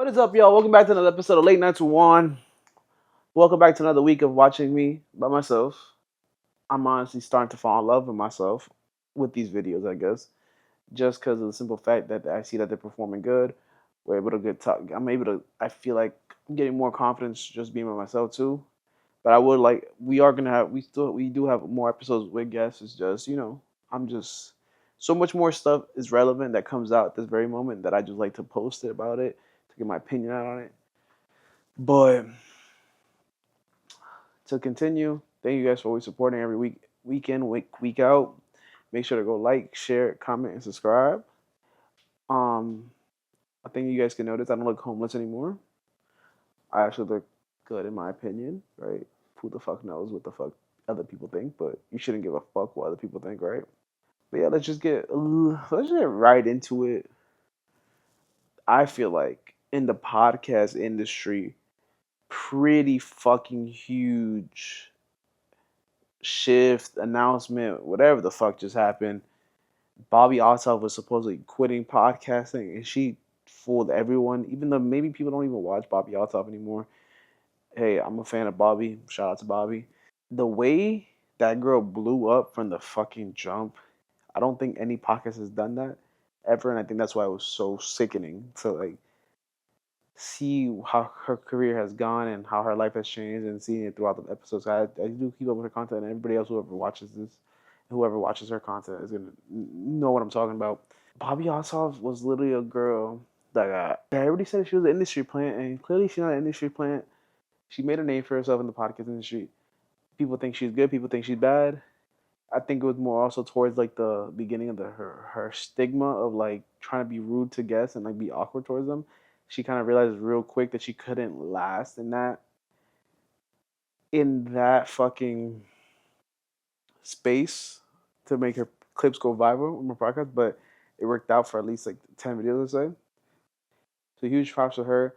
What is up, y'all? Welcome back to another episode of Late Nights with Juan. Welcome back to another week of watching me by myself. I'm honestly starting to fall in love with myself with these videos, I guess, just because of the simple fact that I see that they're performing good. We're able to get talk. I'm able to. I feel like I'm getting more confidence just being by myself too. But I would like. We are gonna have. We do have more episodes with guests. It's just I'm just so much more stuff is relevant that comes out at this very moment that I just like to post it about it to get my opinion out on it. But to continue, thank you guys for always supporting every week in, week out. Make sure to go like, share, comment, and subscribe. Um, I think you guys can notice I don't look homeless anymore. I actually look good in my opinion, right? Who the fuck knows what the fuck other people think, but you shouldn't give a fuck what other people think, right? But yeah, let's just get right into it. I feel like in the podcast industry, pretty fucking huge shift, announcement, whatever the fuck just happened. Bobbi Althoff was supposedly quitting podcasting, and she fooled everyone. Even though maybe people don't even watch Bobbi Althoff anymore. Hey, I'm a fan of Bobbi. Shout out to Bobbi. The way that girl blew up from the fucking jump, I don't think any podcast has done that ever, and I think that's why it was so sickening to like see how her career has gone and how her life has changed and seeing it throughout the episodes. I do keep up with her content, and everybody else whoever watches her content is gonna know what I'm talking about. Bobbi Althoff was literally a girl that everybody said she was an industry plant, and clearly she's not an industry plant. She made a name for herself in the podcast industry. People think she's good. People think she's bad. I think it was more also towards like the beginning of her stigma of like trying to be rude to guests and like be awkward towards them. She kind of realized real quick that she couldn't last in that fucking space to make her clips go viral on her podcast, but it worked out for at least like 10 videos, let's say. So huge props to her.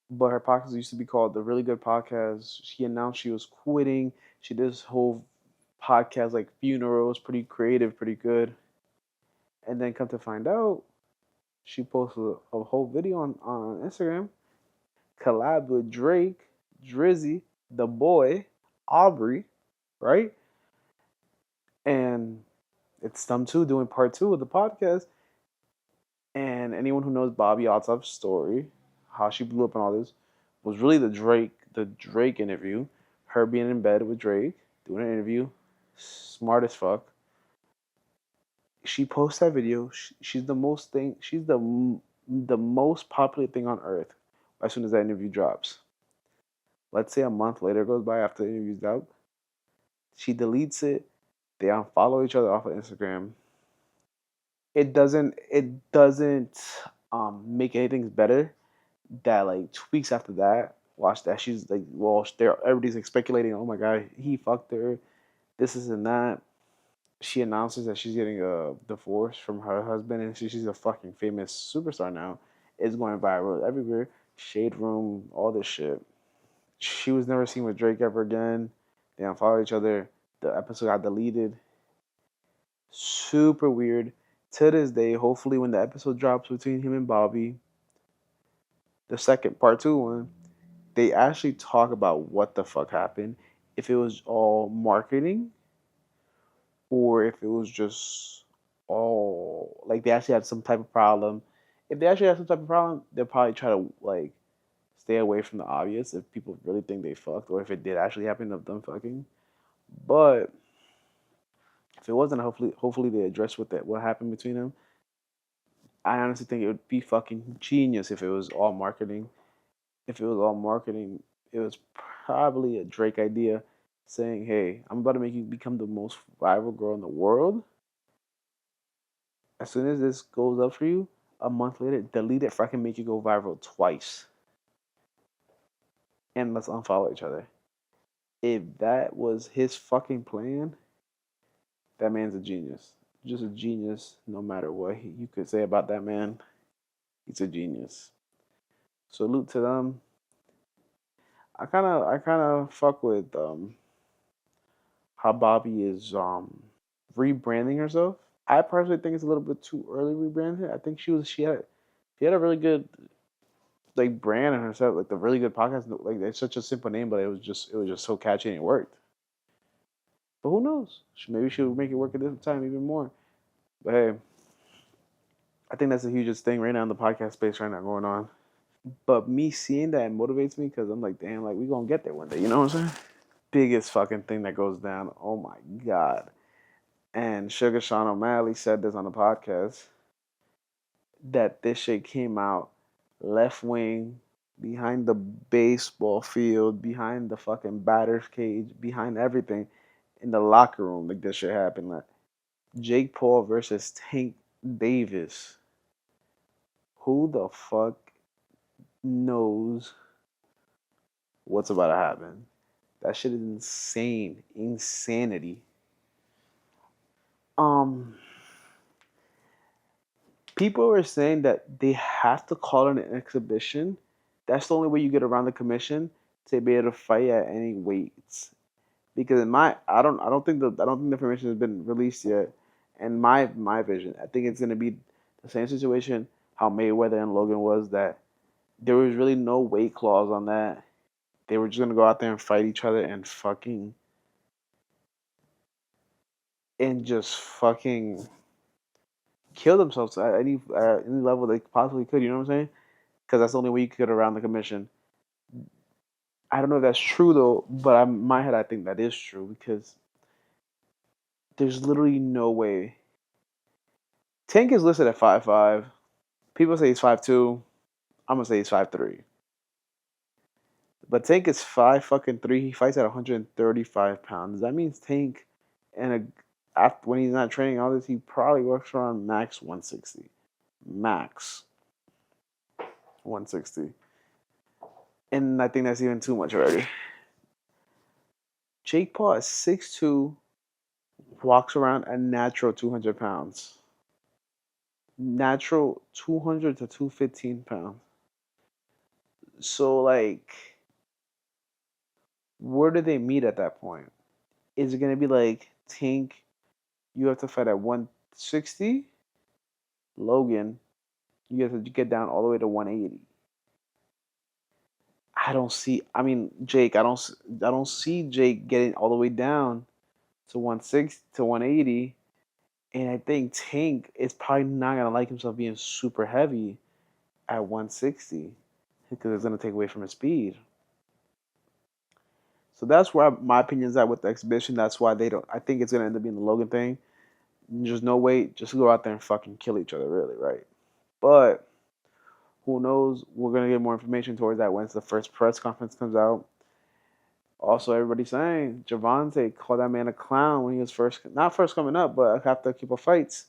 But her podcast used to be called The Really Good Podcast. She announced she was quitting. She did this whole podcast like funerals, pretty creative, pretty good. And then come to find out, she posted a whole video on Instagram, collab with Drake, Drizzy, the boy, Aubrey, right? And it's them two doing part two of the podcast. And anyone who knows Bobbi Althoff's story, how she blew up and all this, was really the Drake interview. Her being in bed with Drake, doing an interview, smart as fuck. She posts that video. She's the most thing. She's the most popular thing on earth. As soon as that interview drops, let's say a month later goes by after the interview's out, she deletes it. They unfollow each other off of Instagram. It doesn't make anything better that like 2 weeks after that, watch that she's like, well, everybody's like speculating. Oh my god, he fucked her. This is and that. She announces that she's getting a divorce from her husband, and she's a fucking famous superstar now. It's going viral everywhere. Shade Room, all this shit. She was never seen with Drake ever again. They unfollowed each other. The episode got deleted. Super weird. To this day, hopefully when the episode drops between him and Bobbi, the second part two one, they actually talk about what the fuck happened. If it was all marketing or if it was just all like they actually had some type of problem. If they actually had some type of problem, they'll probably try to like stay away from the obvious if people really think they fucked or if it did actually happen of them fucking. But if it wasn't, hopefully they address what happened between them. I honestly think it would be fucking genius if it was all marketing. If it was all marketing, it was probably a Drake idea saying, "Hey, I'm about to make you become the most viral girl in the world. As soon as this goes up for you, a month later, delete it, for I can make you go viral twice, and let's unfollow each other." If that was his fucking plan, that man's a genius. Just a genius, no matter what you could say about that man. He's a genius. Salute to them. I kind of fuck with how Bobbi is rebranding herself. I personally think it's a little bit too early rebranding. I think she had a really good like brand and herself, like the really good podcast. Like it's such a simple name, but it was just so catchy and it worked. But who knows? Maybe she'll make it work at this time even more. But hey, I think that's the hugest thing right now in the podcast space right now going on. But me seeing that motivates me because I'm like, damn, like we gonna get there one day. You know what I'm saying? Biggest fucking thing that goes down. Oh my god. And Sugar Sean O'Malley said this on the podcast that this shit came out left wing, behind the baseball field, behind the fucking batter's cage, behind everything in the locker room. Like this shit happened. Like Jake Paul versus Tank Davis. Who the fuck knows what's about to happen? That shit is insane. Insanity. Um, People are saying that they have to call it an exhibition. That's the only way you get around the commission to be able to fight at any weights. Because in my, I don't think the information has been released yet. And my vision, I think it's gonna be the same situation how Mayweather and Logan was, that there was really no weight clause on that. They were just gonna go out there and fight each other and just fucking kill themselves at any level they possibly could. You know what I'm saying? Because that's the only way you could get around the commission. I don't know if that's true though, but in my head I think that is true because there's literally no way. Tank is listed at 5'5". People say he's 5'2". I'm gonna say he's 5'3". But Tank is 5'3". He fights at 135 pounds. That means Tank, and after when he's not training all this, he probably works around max 160. Max 160. And I think that's even too much already. Jake Paul is 6'2", walks around a natural 200 pounds. Natural 200 to 215 pounds. So, like, where do they meet at that point? Is it going to be like, Tank, you have to fight at 160? Logan, you have to get down all the way to 180. Jake, I don't see Jake getting all the way down to 160 to 180. And I think Tank is probably not gonna like himself being super heavy at 160 because it's gonna take away from his speed. So that's where my opinion is at with the exhibition. That's why they don't. I think it's gonna end up being the Logan thing. There's no way. Just go out there and fucking kill each other, really, right? But who knows? We're gonna get more information towards that once the first press conference comes out. Also, everybody's saying Javante called that man a clown when he was not first coming up, but after a couple fights.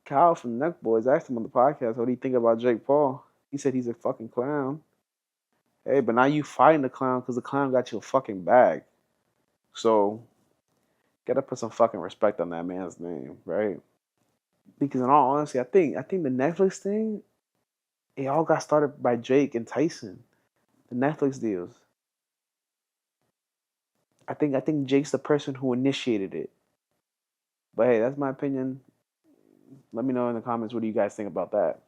Kyle from Neck Boys asked him on the podcast, what do you think about Jake Paul? He said he's a fucking clown. Hey, but now you fighting the clown because the clown got you a fucking bag. So, gotta put some fucking respect on that man's name, right? Because in all honesty, I think the Netflix thing, it all got started by Jake and Tyson. The Netflix deals. I think Jake's the person who initiated it. But hey, that's my opinion. Let me know in the comments what do you guys think about that.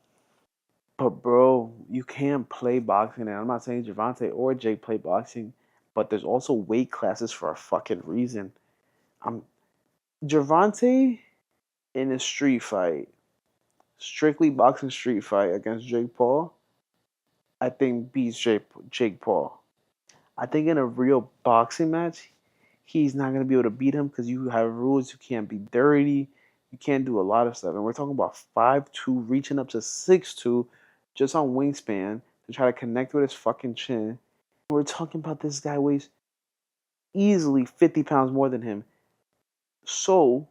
But bro, you can't play boxing, and I'm not saying Javante or Jake play boxing, but there's also weight classes for a fucking reason. I'm Javante in a street fight, strictly boxing street fight against Jake Paul, I think beats Jake Paul. I think in a real boxing match, he's not gonna be able to beat him because you have rules. You can't be dirty. You can't do a lot of stuff. And we're talking about 5'2", reaching up to 6'2", just on wingspan to try to connect with his fucking chin. We're talking about this guy weighs easily 50 pounds more than him. So,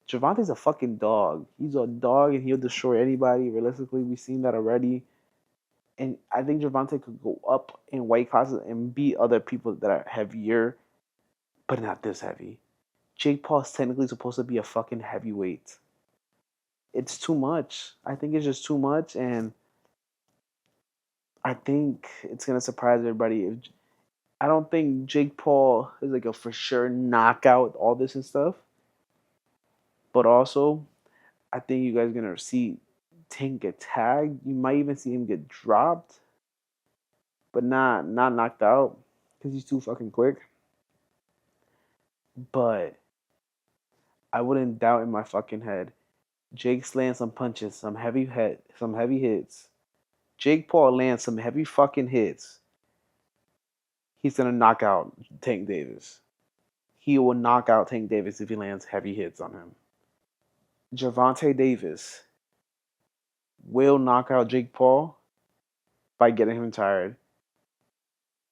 Javante's a fucking dog. He's a dog and he'll destroy anybody. Realistically, we've seen that already. And I think Javante could go up in weight classes and beat other people that are heavier, but not this heavy. Jake Paul's technically supposed to be a fucking heavyweight. It's too much. I think it's just too much, and I think it's gonna surprise everybody. I don't think Jake Paul is like a for sure knockout, all this and stuff. But also, I think you guys are gonna see Tank get tagged. You might even see him get dropped, but not knocked out because he's too fucking quick. But I wouldn't doubt in my fucking head. Jake's lands some punches, some heavy hits. Jake Paul lands some heavy fucking hits. He's gonna knock out Tank Davis. He will knock out Tank Davis if he lands heavy hits on him. Gervonta Davis will knock out Jake Paul by getting him tired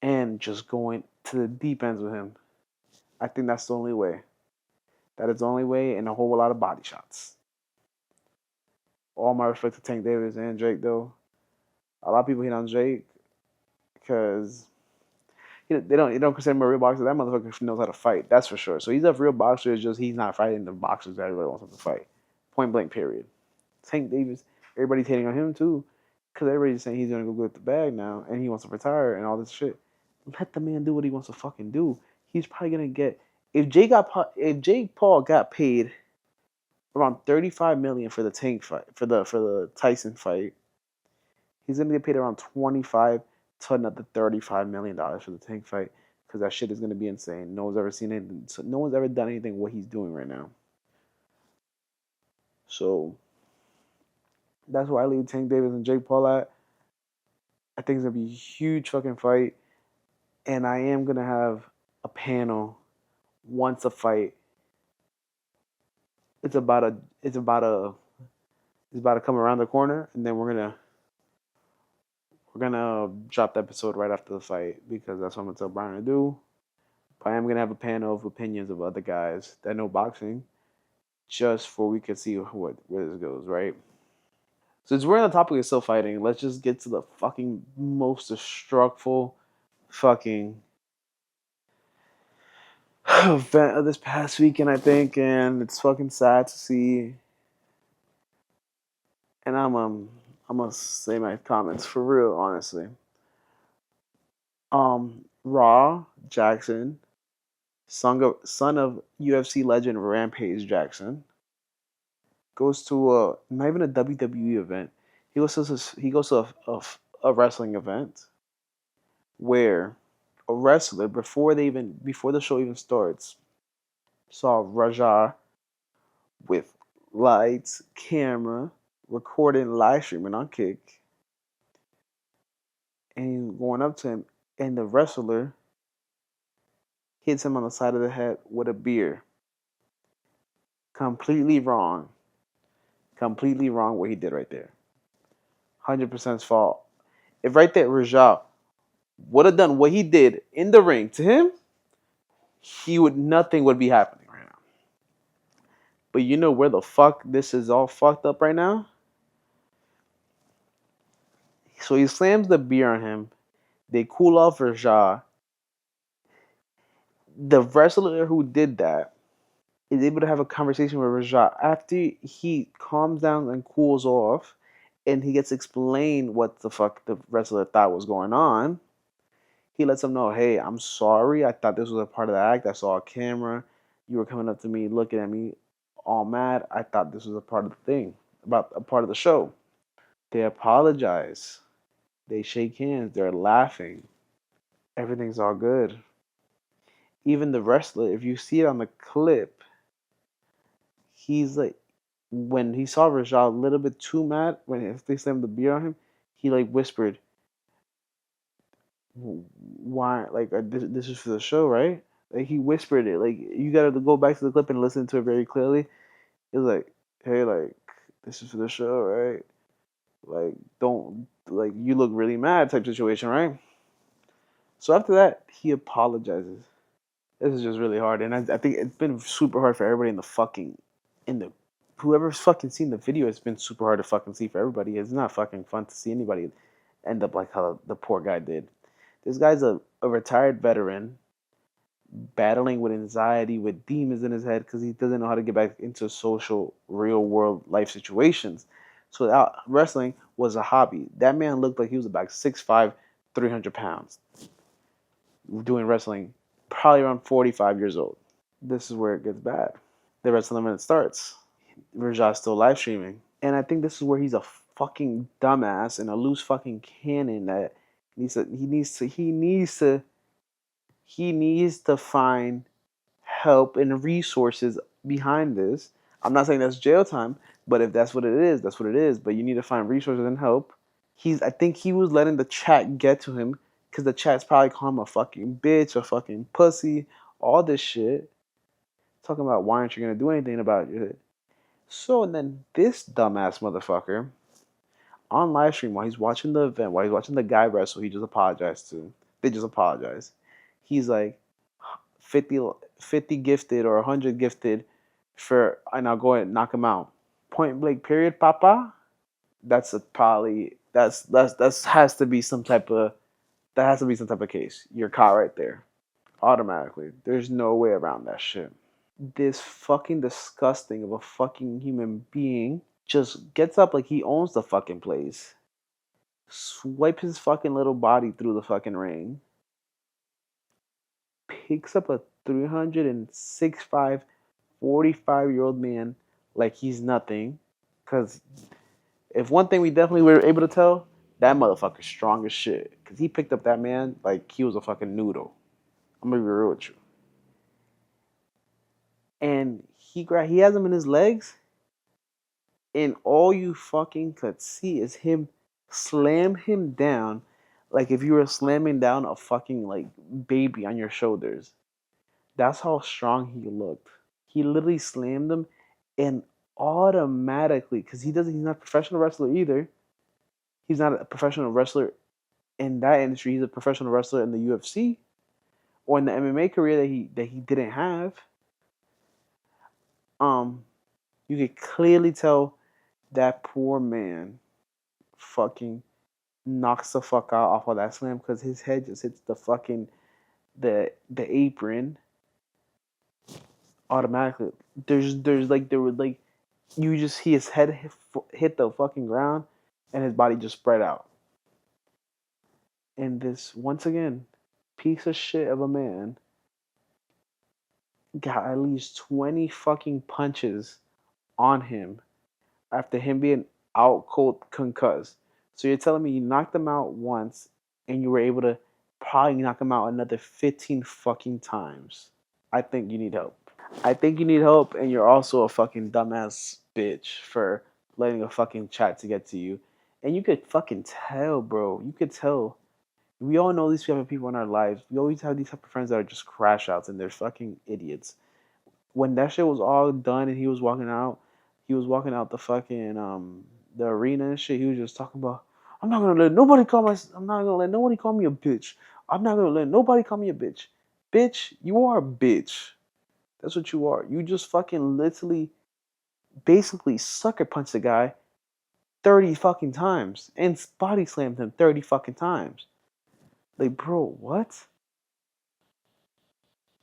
and just going to the deep ends with him. I think that's the only way. That is the only way, and a whole lot of body shots. All my respect to Tank Davis and Jake, though. A lot of people hate on Jake because they don't consider him a real boxer. That motherfucker knows how to fight. That's for sure. So he's a real boxer. It's just he's not fighting the boxers that everybody wants him to fight. Point blank. Period. Tank Davis, everybody's hating on him too, because everybody's saying he's gonna go get the bag now and he wants to retire and all this shit. Let the man do what he wants to fucking do. He's probably gonna get if Jake Paul got paid around $35 million for the Tank fight for the Tyson fight, he's gonna get paid around 25 to another $35 million for the Tank fight because that shit is gonna be insane. No one's ever seen it. So no one's ever done anything what he's doing right now. So that's why I leave Tank Davis and Jake Paul at. I think it's gonna be a huge fucking fight, and I am gonna have a panel once a fight. It's about to come around the corner, and then we're gonna drop the episode right after the fight because that's what I'm gonna tell Brian to do. But I am gonna have a panel of opinions of other guys that know boxing, just for we can see where this goes, right? Since we're on the topic of still fighting, let's just get to the fucking most destructful fucking event of this past weekend, I think, and it's fucking sad to see. And I'm gonna say my comments for real, honestly. Raw Jackson, son of UFC legend Rampage Jackson, goes to not even a WWE event. He goes to a wrestling event where a wrestler before the show even starts saw Raja with lights, camera, recording, live streaming on Kick, and going up to him, and the wrestler hits him on the side of the head with a beer. Completely wrong. Completely wrong what he did right there. 100% fault. If right there Raja would have done what he did in the ring to him, nothing would be happening right now. But you know where the fuck this is all fucked up right now? So he slams the beer on him. They cool off Raja. The wrestler who did that is able to have a conversation with Raja after he calms down and cools off, and he gets explained what the fuck the wrestler thought was going on. He lets him know, hey, I'm sorry. I thought this was a part of the act. I saw a camera. You were coming up to me, looking at me all mad. I thought this was a part of the thing, about a part of the show. They apologize. They shake hands. They're laughing. Everything's all good. Even the wrestler, if you see it on the clip, he's like, when he saw Raja a little bit too mad, when they slammed the beer on him, he like whispered, why, like, this is for the show, right? Like, he whispered it. Like, you gotta go back to the clip and listen to it very clearly. He was like, hey, like, this is for the show, right? Like, don't, like, you look really mad type situation, right? So after that, he apologizes. This is just really hard. And I think it's been super hard for everybody whoever's fucking seen the video, it's been super hard to fucking see for everybody. It's not fucking fun to see anybody end up like how the poor guy did. This guy's a retired veteran battling with anxiety, with demons in his head because he doesn't know how to get back into social, real world life situations. So wrestling was a hobby. That man looked like he was about 6'5", 300 pounds. Doing wrestling, probably around 45 years old. This is where it gets bad. The wrestling event starts. Raja's still live streaming. And I think this is where he's a fucking dumbass and a loose fucking cannon that he needs to find help and resources behind this. I'm not saying that's jail time, but if that's what it is, that's what it is. But you need to find resources and help. I think he was letting the chat get to him because the chat's probably calling him a fucking bitch, a fucking pussy, all this shit. Talking about why aren't you gonna do anything about it? So and then this dumbass motherfucker on live stream while he's watching the event, while he's watching the guy wrestle, he just apologized to. They just apologized. He's like 50 gifted or 100 gifted and I'll go ahead and knock him out. Point blank period, papa. That's has to be some type of case. You're caught right there. Automatically. There's no way around that shit. This fucking disgusting of a fucking human being just gets up like he owns the fucking place. Swipes his fucking little body through the fucking ring. Picks up a 365, 45-year-old man like he's nothing. Because if one thing we definitely were able to tell, that motherfucker's strong as shit. Because he picked up that man like he was a fucking noodle. I'm going to be real with you. And he has him in his legs. And all you fucking could see is him slam him down like if you were slamming down a fucking like baby on your shoulders. That's how strong he looked. He literally slammed him and automatically, because he's not a professional wrestler either. He's not a professional wrestler in that industry. He's a professional wrestler in the UFC or in the MMA career that he didn't have. You could clearly tell that poor man fucking knocks the fuck out off of that slam because his head just hits the fucking the apron automatically. There were like you just see his head hit the fucking ground and his body just spread out. And this once again piece of shit of a man got at least 20 fucking punches on him after him being out cold concussed. So you're telling me you knocked him out once and you were able to probably knock him out another 15 fucking times. I think you need help. I think you need help, and you're also a fucking dumbass bitch for letting a fucking chat to get to you. And you could fucking tell, bro. You could tell. We all know these type of people in our lives. We always have these type of friends that are just crash outs and they're fucking idiots. When that shit was all done and he was walking out the fucking the arena and shit. He was just talking about, I'm not gonna let nobody call me a bitch. I'm not gonna let nobody call me a bitch. Bitch, you are a bitch. That's what you are. You just fucking literally, basically sucker punched the guy 30 fucking times and body slammed him 30 fucking times. Like, bro, what?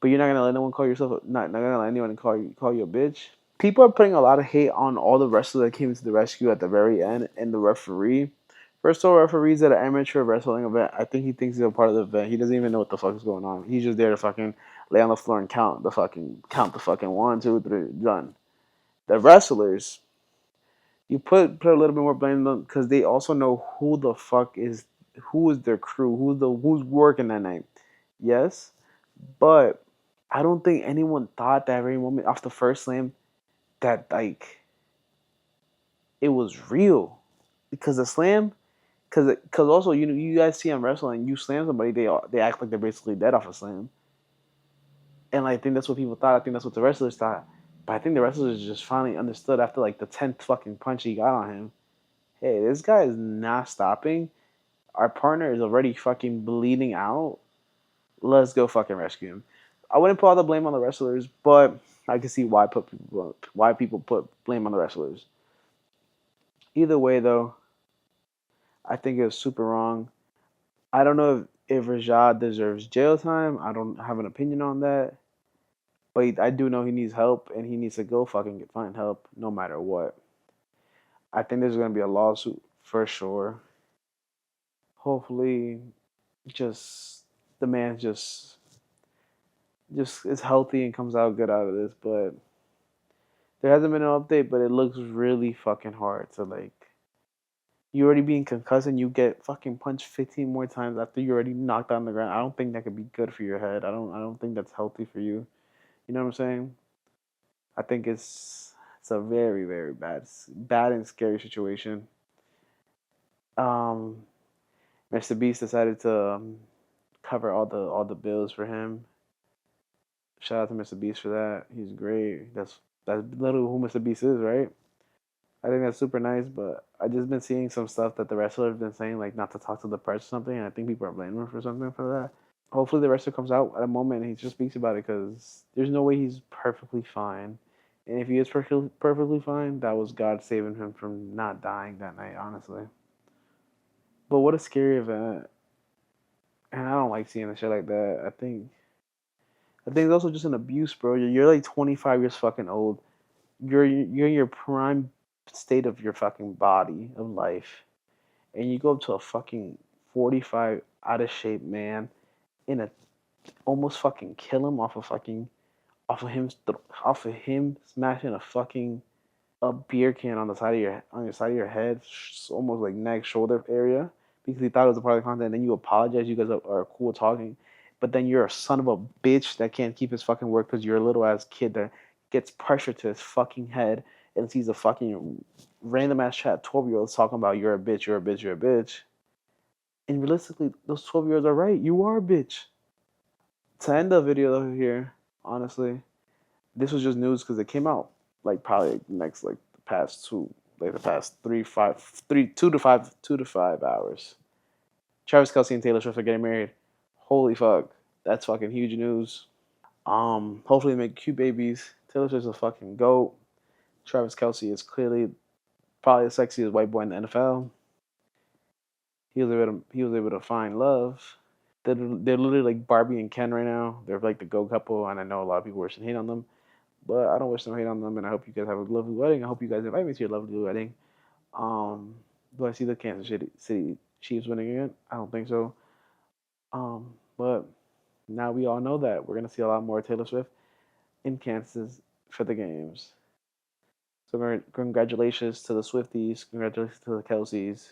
But you're not gonna let no one call yourself not gonna let anyone call you a bitch. People are putting a lot of hate on all the wrestlers that came to the rescue at the very end and the referee. First of all, referee's at an amateur wrestling event. I think he thinks he's a part of the event. He doesn't even know what the fuck is going on. He's just there to fucking lay on the floor and count the fucking 1, 2, 3, done. The wrestlers, you put a little bit more blame on them because they also know who is their crew, who's working that night. Yes, but I don't think anyone thought that very moment off the first slam that like it was real because the slam, because also you guys see them wrestling, you slam somebody, they act like they're basically dead off a slam, and I think that's what people thought. I think that's what the wrestlers thought, but I think the wrestlers just finally understood after like the 10th fucking punch he got on him. Hey, this guy is not stopping. Our partner is already fucking bleeding out. Let's go fucking rescue him. I wouldn't put all the blame on the wrestlers, but I can see why people put blame on the wrestlers. Either way, though, I think it was super wrong. I don't know if Rajad deserves jail time. I don't have an opinion on that. But I do know he needs help, and he needs to go fucking find help no matter what. I think there's going to be a lawsuit for sure. Hopefully, just the man just is healthy and comes out good out of this. But there hasn't been an update, but it looks really fucking hard to like You already being concussed and you get fucking punched 15 more times after you already knocked on the ground. I don't think that could be good for your head. I don't think that's healthy for you. You know what I'm saying? I think it's a very very bad and scary situation. Um, Mr. Beast decided to cover all the bills for him. Shout out to Mr. Beast for that. He's great. That's literally who Mr. Beast is, right? I think that's super nice, but I just been seeing some stuff that the wrestler have been saying, like not to talk to the press or something, and I think people are blaming him for something for that. Hopefully, the wrestler comes out at a moment and he just speaks about it because there's no way he's perfectly fine. And if he is perfectly fine, that was God saving him from not dying that night, honestly. But what a scary event. And I don't like seeing the shit like that. I think it's also just an abuse, bro. You're like 25 years fucking old. You're in your prime state of your fucking body of life, and you go up to a fucking 45 out of shape man in a almost fucking kill him off of him off of him smashing a fucking a beer can on the side of your head, almost like neck shoulder area, because he thought it was a part of the content. And then you apologize. You guys are cool talking, but then you're a son of a bitch that can't keep his fucking word because you're a little ass kid that gets pressure to his fucking head and sees a fucking random ass chat 12-year-olds talking about you're a bitch, you're a bitch, you're a bitch. And realistically, those 12-year-olds are right. You are a bitch. To end the video though here, honestly, this was just news because it came out like probably next like the past 2 to 5 hours. Travis Kelce and Taylor Swift are getting married. Holy fuck, that's fucking huge news. Hopefully they make cute babies. Taylor Swift's a fucking goat. Travis Kelce is clearly probably the sexiest white boy in the NFL. He was able to find love. They're literally like Barbie and Ken right now. They're like the go couple, and I know a lot of people wish to hate on them. But I don't wish no hate on them, and I hope you guys have a lovely wedding. I hope you guys invite me to your lovely wedding. Um, do I see the Kansas City Chiefs winning again? I don't think so. But now we all know that we're gonna see a lot more Taylor Swift in Kansas for the games. So congratulations to the Swifties. Congratulations to the Kelces.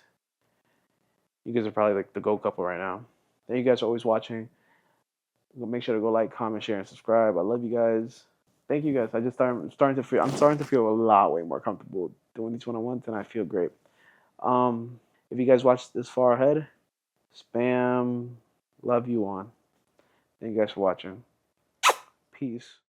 You guys are probably like the go couple right now. Thank you guys for always watching. Make sure to go like, comment, share, and subscribe. I love you guys. Thank you guys. I'm starting to feel a lot way more comfortable doing these one-on-ones, and I feel great. If you guys watched this far ahead, spam love you on. Thank you guys for watching. Peace.